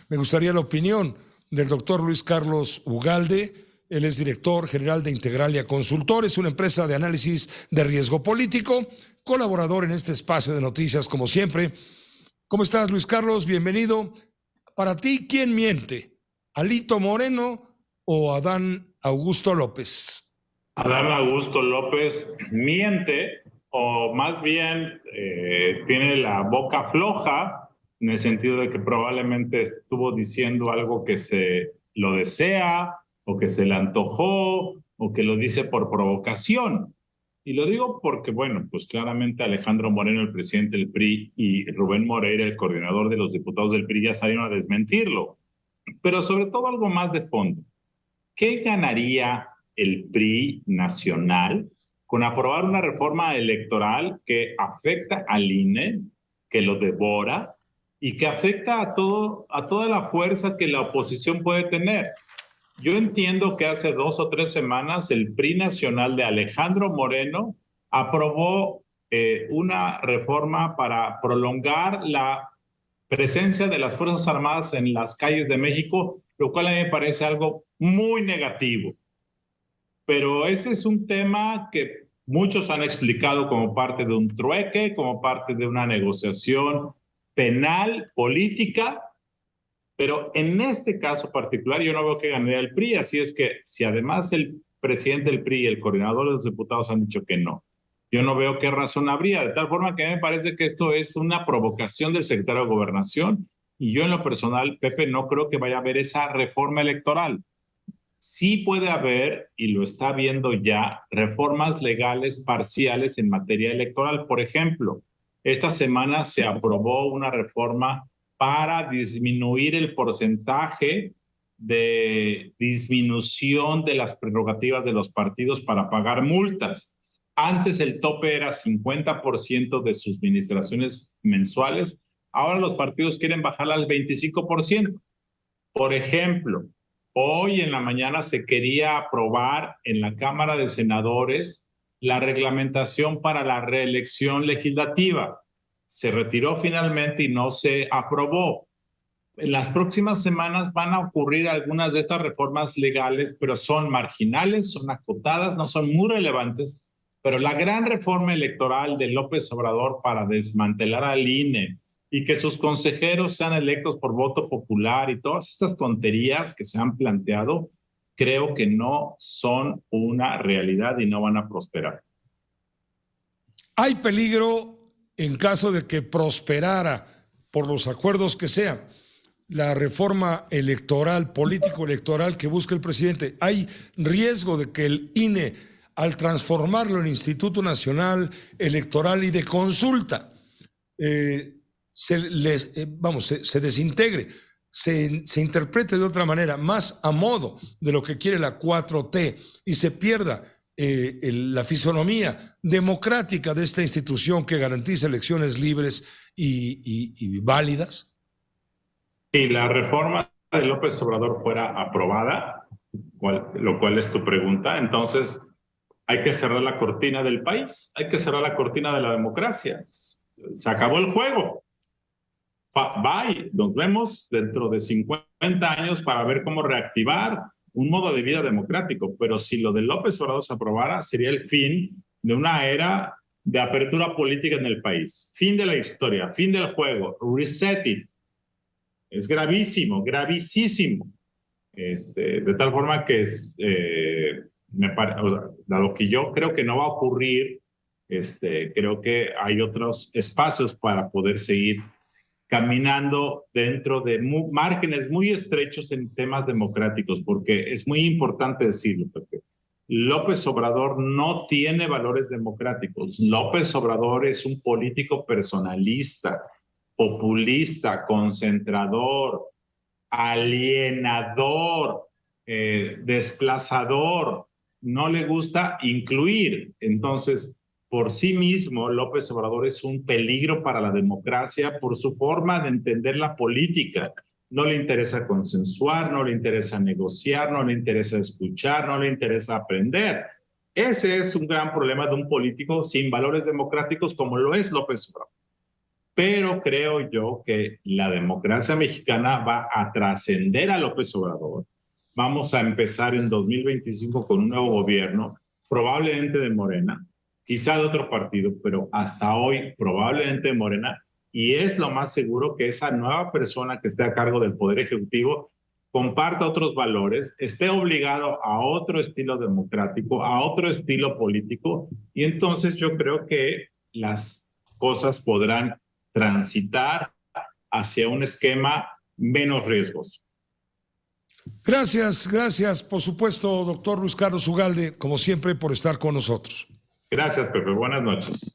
Me gustaría la opinión del doctor Luis Carlos Ugalde. Él es director general de Integralia Consultores, una empresa de análisis de riesgo político, colaborador en este espacio de noticias, como siempre. ¿Cómo estás, Luis Carlos? Bienvenido. Para ti, ¿quién miente? ¿Alito Moreno o Adán Augusto López? Adán Augusto López miente, o más bien tiene la boca floja, en el sentido de que probablemente estuvo diciendo algo que se lo desea, o que se le antojó, o que lo dice por provocación. Y lo digo porque, bueno, pues claramente Alejandro Moreno, el presidente del PRI, y Rubén Moreira, el coordinador de los diputados del PRI, ya salieron a desmentirlo. Pero sobre todo algo más de fondo. ¿Qué ganaría el PRI nacional con aprobar una reforma electoral que afecta al INE, que lo devora y que afecta a toda la fuerza que la oposición puede tener? Yo entiendo que hace 2 o 3 semanas el PRI nacional de Alejandro Moreno aprobó una reforma para prolongar la presencia de las Fuerzas Armadas en las calles de México, lo cual a mí me parece algo muy negativo. Pero ese es un tema que muchos han explicado como parte de un trueque, como parte de una negociación penal, política, pero en este caso particular yo no veo que gane el PRI, así es que si además el presidente del PRI y el coordinador de los diputados han dicho que no, yo no veo qué razón habría, de tal forma que me parece que esto es una provocación del secretario de Gobernación, y yo en lo personal, Pepe, no creo que vaya a haber esa reforma electoral. Sí puede haber, y lo está viendo ya, reformas legales parciales en materia electoral. Por ejemplo, esta semana se aprobó una reforma para disminuir el porcentaje de disminución de las prerrogativas de los partidos para pagar multas. Antes el tope era 50% de sus administraciones mensuales, ahora los partidos quieren bajarla al 25%. Por ejemplo, hoy en la mañana se quería aprobar en la Cámara de Senadores la reglamentación para la reelección legislativa. Se retiró finalmente y no se aprobó. En las próximas semanas van a ocurrir algunas de estas reformas legales, pero son marginales, son acotadas, no son muy relevantes. Pero la gran reforma electoral de López Obrador para desmantelar al INE y que sus consejeros sean electos por voto popular y todas estas tonterías que se han planteado, creo que no son una realidad y no van a prosperar. Hay peligro en caso de que prosperara, por los acuerdos que sean, la reforma electoral, político-electoral que busca el presidente. Hay riesgo de que el INE, al transformarlo en Instituto Nacional Electoral y de Consulta, se desintegre, se interprete de otra manera, más a modo de lo que quiere la 4T, y se pierda la fisonomía democrática de esta institución que garantiza elecciones libres y válidas? Si la reforma de López Obrador fuera aprobada, lo cual es tu pregunta, entonces hay que cerrar la cortina del país, hay que cerrar la cortina de la democracia. Se acabó el juego. Bye, nos vemos dentro de 50 años para ver cómo reactivar un modo de vida democrático. Pero si lo de López Obrador se aprobara, sería el fin de una era de apertura política en el país. Fin de la historia, fin del juego, reset it. Es gravísimo, gravísimo. De tal forma que dado que yo creo que no va a ocurrir, creo que hay otros espacios para poder seguir caminando dentro de márgenes muy estrechos en temas democráticos, porque es muy importante decirlo, Pepe. López Obrador no tiene valores democráticos. López Obrador es un político personalista, populista, concentrador, alienador, desplazador. No le gusta incluir. Entonces, por sí mismo, López Obrador es un peligro para la democracia por su forma de entender la política. No le interesa consensuar, no le interesa negociar, no le interesa escuchar, no le interesa aprender. Ese es un gran problema de un político sin valores democráticos como lo es López Obrador. pero creo yo que la democracia mexicana va a trascender a López Obrador. Vamos a empezar en 2025 con un nuevo gobierno, probablemente de Morena, quizá de otro partido, pero hasta hoy probablemente de Morena, y es lo más seguro que esa nueva persona que esté a cargo del Poder Ejecutivo comparta otros valores, esté obligado a otro estilo democrático, a otro estilo político, y entonces yo creo que las cosas podrán transitar hacia un esquema menos riesgoso. Gracias, por supuesto, doctor Luis Carlos Ugalde, como siempre, por estar con nosotros. Gracias, Pepe. Buenas noches.